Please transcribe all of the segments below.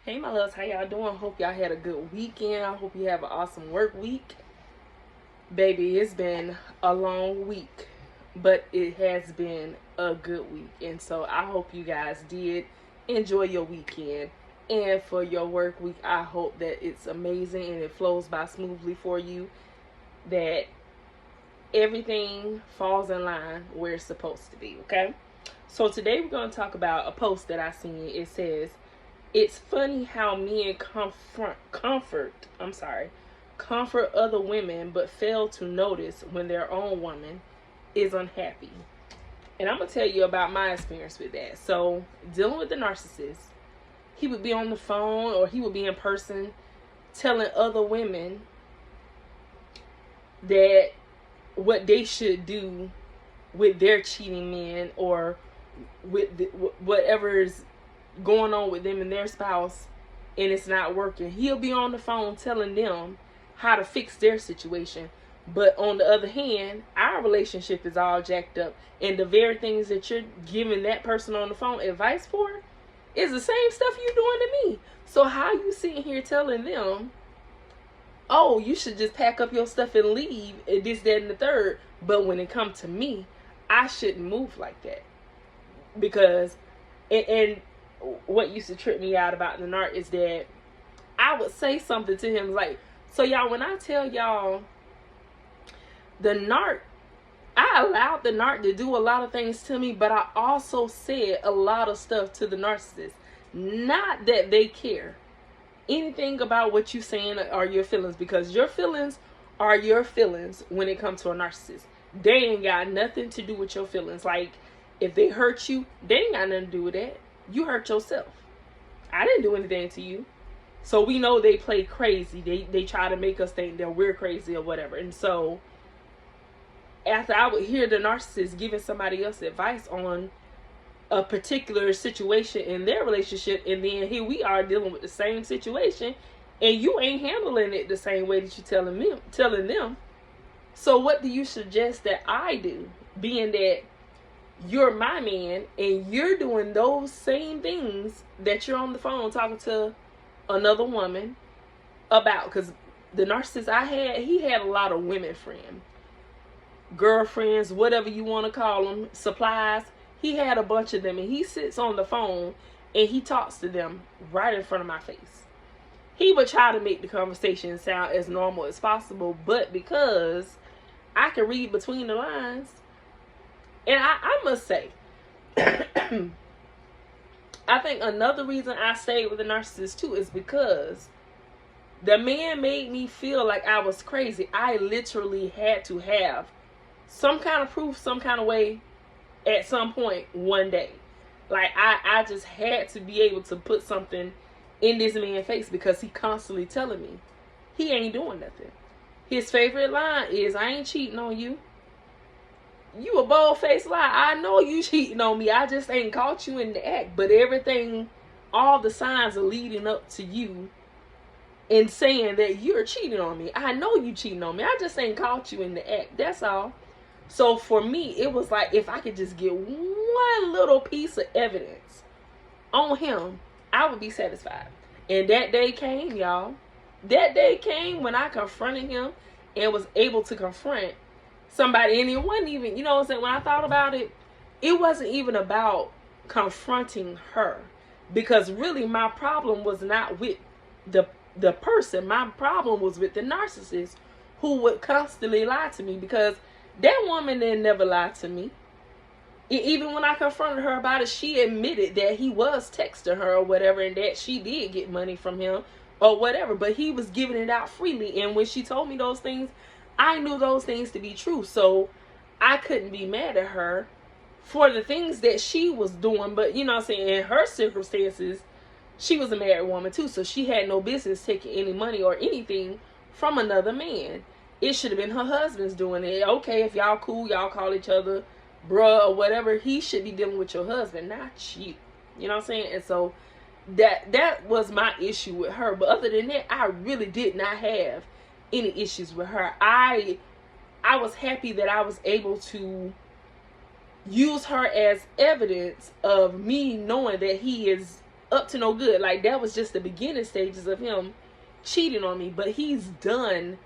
Hey my loves, how y'all doing? Hope y'all had a good weekend. I hope you have an awesome work week. Baby, it's been a long week, but it has been a good week. And so I hope you guys did enjoy your weekend. And for your work week, I hope that it's amazing and it flows by smoothly for you. That everything falls in line where it's supposed to be, okay? So today we're going to talk about a post that I seen. It says, "It's funny how men comfort other women but fail to notice when their own woman is unhappy." And I'm going to tell you about my experience with that. So, dealing with the narcissist, he would be on the phone or he would be in person telling other women that what they should do with their cheating men or with whatever's going on with them and their spouse, and it's not working. He'll be on the phone telling them how to fix their situation. But on the other hand, our relationship is all jacked up, and the very things that you're giving that person on the phone advice for is the same stuff you're doing to me. So how you sitting here telling them, oh, you should just pack up your stuff and leave, and this, that, and the third, but when it comes to me, I shouldn't move like that? Because and what used to trip me out about the narc is that I would say something to him like, so y'all, when I tell y'all the narc, I allowed the narc to do a lot of things to me, but I also said a lot of stuff to the narcissist. Not that they care anything about what you saying are your feelings, because your feelings are your feelings when it comes to a narcissist. They ain't got nothing to do with your feelings. Like, if they hurt you, they ain't got nothing to do with that. You hurt yourself. I didn't do anything to you. So we know they play crazy. They try to make us think that we're crazy or whatever. And so after I would hear the narcissist giving somebody else advice on a particular situation in their relationship, and then here we are dealing with the same situation, and you ain't handling it the same way that you're telling them. So what do you suggest that I do, being that you're my man and you're doing those same things that you're on the phone talking to another woman about? Because the narcissist I had, he had a lot of women friends, girlfriends, whatever you want to call them, supplies. He had a bunch of them, and he sits on the phone and he talks to them right in front of my face. He would try to make the conversation sound as normal as possible, but because I can read between the lines, and I must say, I think another reason I stayed with the narcissist too is because the man made me feel like I was crazy. I literally had to have some kind of proof, some kind of way at some point one day. Like, I just had to be able to put something in this man's face, because he constantly telling me he ain't doing nothing. His favorite line is, "I ain't cheating on you. You a bold-faced lie. I know you cheating on me. I just ain't caught you in the act." But everything, all the signs are leading up to you and saying that you're cheating on me. I know you cheating on me. I just ain't caught you in the act. That's all. So for me, it was like, if I could just get one little piece of evidence on him, I would be satisfied. And that day came, y'all. That day came when I confronted him and was able to confront somebody. And it wasn't even, you know what I'm saying, when I thought about it, it wasn't even about confronting her. Because really my problem was not with the person. My problem was with the narcissist who would constantly lie to me, because that woman didn't never lie to me. Even when I confronted her about it, she admitted that he was texting her or whatever, and that she did get money from him or whatever, but he was giving it out freely. And when she told me those things, I knew those things to be true. So I couldn't be mad at her for the things that she was doing. But, you know what I'm saying, in her circumstances, she was a married woman too, so she had no business taking any money or anything from another man. It should have been her husband's doing it. Okay, if y'all cool, y'all call each other bruh or whatever, he should be dealing with your husband, not you. You know what I'm saying? And so that was my issue with her. But other than that, I really did not have any issues with her. I was happy that I was able to use her as evidence of me knowing that he is up to no good. Like, that was just the beginning stages of him cheating on me. But he's done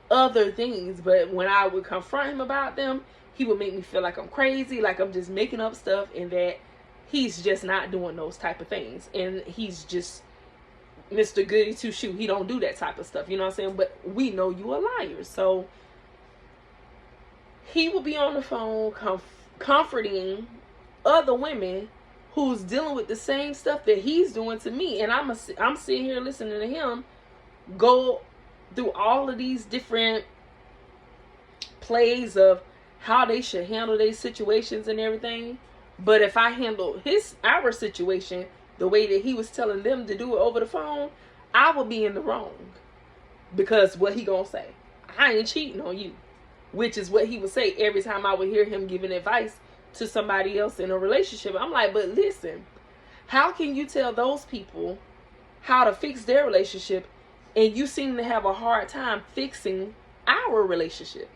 other things. But when I would confront him about them, he would make me feel like I'm crazy, like I'm just making up stuff, and that he's just not doing those type of things. And he's just Mr. Goody Two Shoe. He don't do that type of stuff, you know what I'm saying? But we know you a liar. So he will be on the phone comforting other women who's dealing with the same stuff that he's doing to me. And I'm sitting here listening to him go through all of these different plays of how they should handle their situations and everything. But if I handle our situation the way that he was telling them to do it over the phone, I would be in the wrong. Because what he gonna say? I ain't cheating on you. Which is what he would say every time I would hear him giving advice to somebody else in a relationship. I'm like, but listen, how can you tell those people how to fix their relationship and you seem to have a hard time fixing our relationship?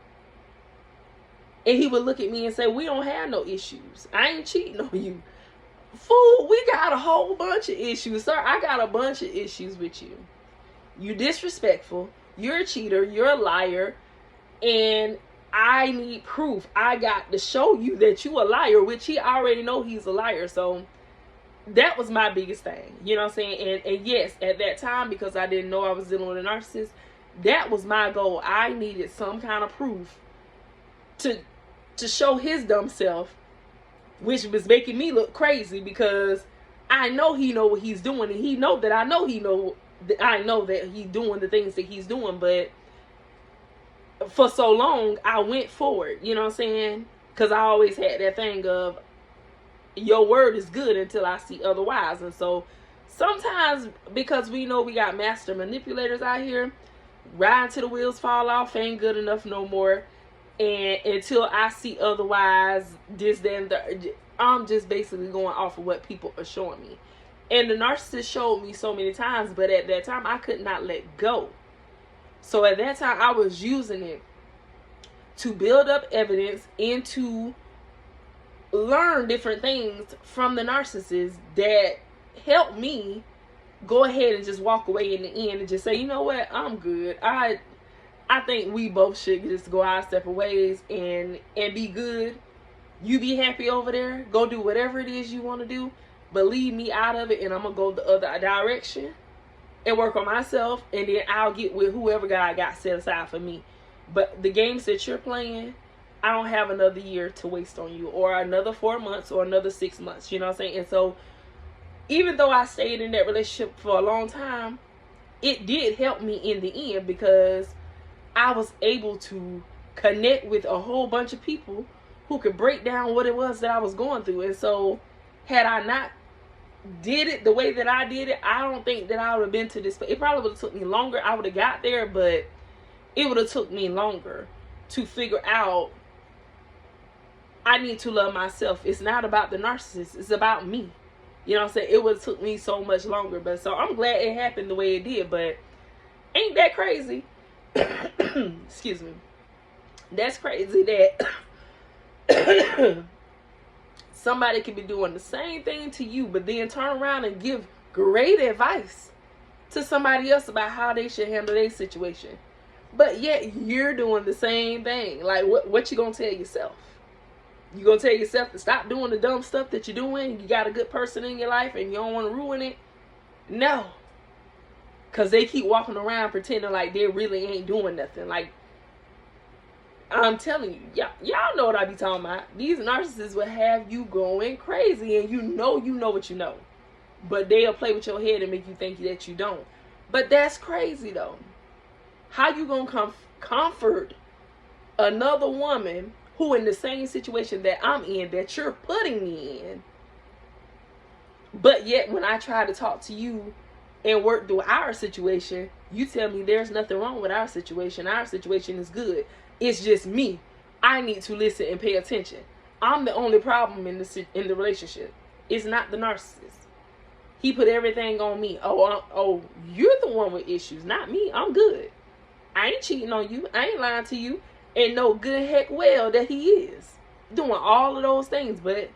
And he would look at me and say, we don't have no issues. I ain't cheating on you. Fool, we got a whole bunch of issues. Sir, I got a bunch of issues with you. You disrespectful. You're a cheater. You're a liar. And I need proof. I got to show you that you a liar, which he already know he's a liar. So that was my biggest thing. You know what I'm saying? And yes, at that time, because I didn't know I was dealing with a narcissist, that was my goal. I needed some kind of proof to show his dumb self, which was making me look crazy, because I know he know what he's doing, and he know that I know that he's doing the things that he's doing. But for so long, I went forward, you know what I'm saying? Because I always had that thing of, your word is good until I see otherwise. And so sometimes, because we know we got master manipulators out here, riding till the wheels fall off ain't good enough no more. And until I see otherwise, I'm just basically going off of what people are showing me. And the narcissist showed me so many times, but at that time, I could not let go. So at that time, I was using it to build up evidence and to learn different things from the narcissist that helped me go ahead and just walk away in the end and just say, you know what, I'm good. I think we both should just go our separate ways and be good. You be happy over there. Go do whatever it is you want to do. But leave me out of it, and I'm going to go the other direction and work on myself. And then I'll get with whoever God got set aside for me. But the games that you're playing, I don't have another year to waste on you, or another 4 months, or another 6 months. You know what I'm saying? And so even though I stayed in that relationship for a long time, it did help me in the end, because I was able to connect with a whole bunch of people who could break down what it was that I was going through. And so had I not did it the way that I did it, I don't think that I would have been to this. It probably would have took me longer. I would have got there, but it would have took me longer to figure out I need to love myself. It's not about the narcissist. It's about me. You know what I'm saying? It would have took me so much longer. But so I'm glad it happened the way it did. But ain't that crazy? Excuse me. That's crazy that somebody could be doing the same thing to you, but then turn around and give great advice to somebody else about how they should handle their situation. But yet you're doing the same thing. Like, what you gonna tell yourself? You gonna tell yourself to stop doing the dumb stuff that you're doing? You got a good person in your life and you don't want to ruin it? No. Because they keep walking around pretending like they really ain't doing nothing. Like, I'm telling you, y'all know what I be talking about. These narcissists will have you going crazy, and you know what you know. But they'll play with your head and make you think that you don't. But that's crazy, though. How you gonna comfort another woman who in the same situation that I'm in, that you're putting me in? But yet, when I try to talk to you and work through our situation, you tell me there's nothing wrong with our situation. Our situation is good. It's just me. I need to listen and pay attention. I'm the only problem in the relationship. It's not the narcissist. He put everything on me. Oh, you're the one with issues, not me. I'm good. I ain't cheating on you. I ain't lying to you. And know good heck well that he is doing all of those things. But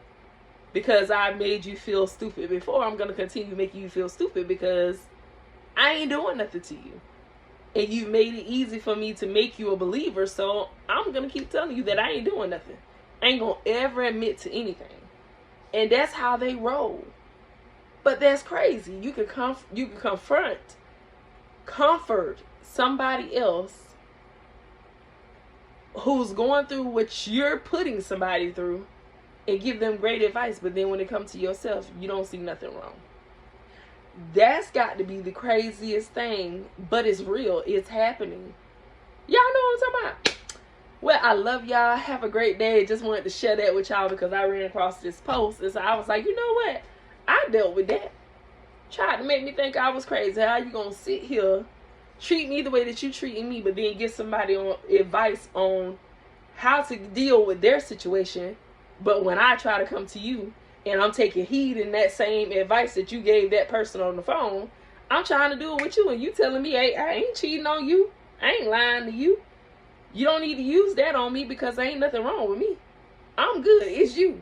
because I made you feel stupid before, I'm going to continue making you feel stupid because I ain't doing nothing to you. And you made it easy for me to make you a believer, so I'm going to keep telling you that I ain't doing nothing. I ain't going to ever admit to anything. And that's how they roll. But that's crazy. You can comfort somebody else who's going through what you're putting somebody through and give them great advice, but then when it comes to yourself, you don't see nothing wrong. That's got to be the craziest thing, but it's real. It's happening. Y'all know what I'm talking about? Well, I love y'all. Have a great day. Just wanted to share that with y'all because I ran across this post, and so I was like, you know what? I dealt with that. Tried to make me think I was crazy. How you gonna sit here, treat me the way that you treating me, but then get somebody on advice on how to deal with their situation, but when I try to come to you and I'm taking heed in that same advice that you gave that person on the phone, I'm trying to do it with you, and you telling me, hey, I ain't cheating on you. I ain't lying to you. You don't need to use that on me because there ain't nothing wrong with me. I'm good. It's you.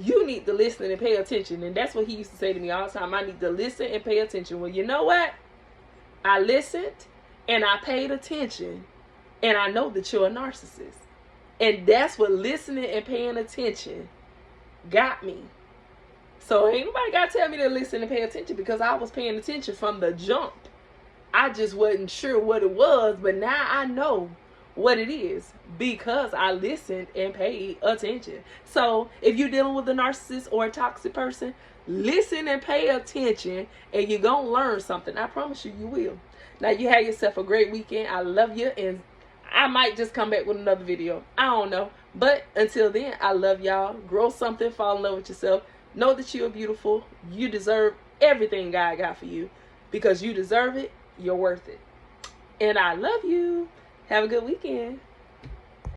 You need to listen and pay attention. And that's what he used to say to me all the time. I need to listen and pay attention. Well, you know what? I listened and I paid attention, and I know that you're a narcissist. And that's what listening and paying attention got me. So ain't nobody got to tell me to listen and pay attention because I was paying attention from the jump. I just wasn't sure what it was, but now I know what it is because I listened and paid attention. So if you're dealing with a narcissist or a toxic person, listen and pay attention, and you're going to learn something. I promise you, you will. Now, you have yourself a great weekend. I love you, and I might just come back with another video. I don't know. But until then, I love y'all. Grow something. Fall in love with yourself. Know that you are beautiful. You deserve everything God got for you because you deserve it. You're worth it. And I love you. Have a good weekend.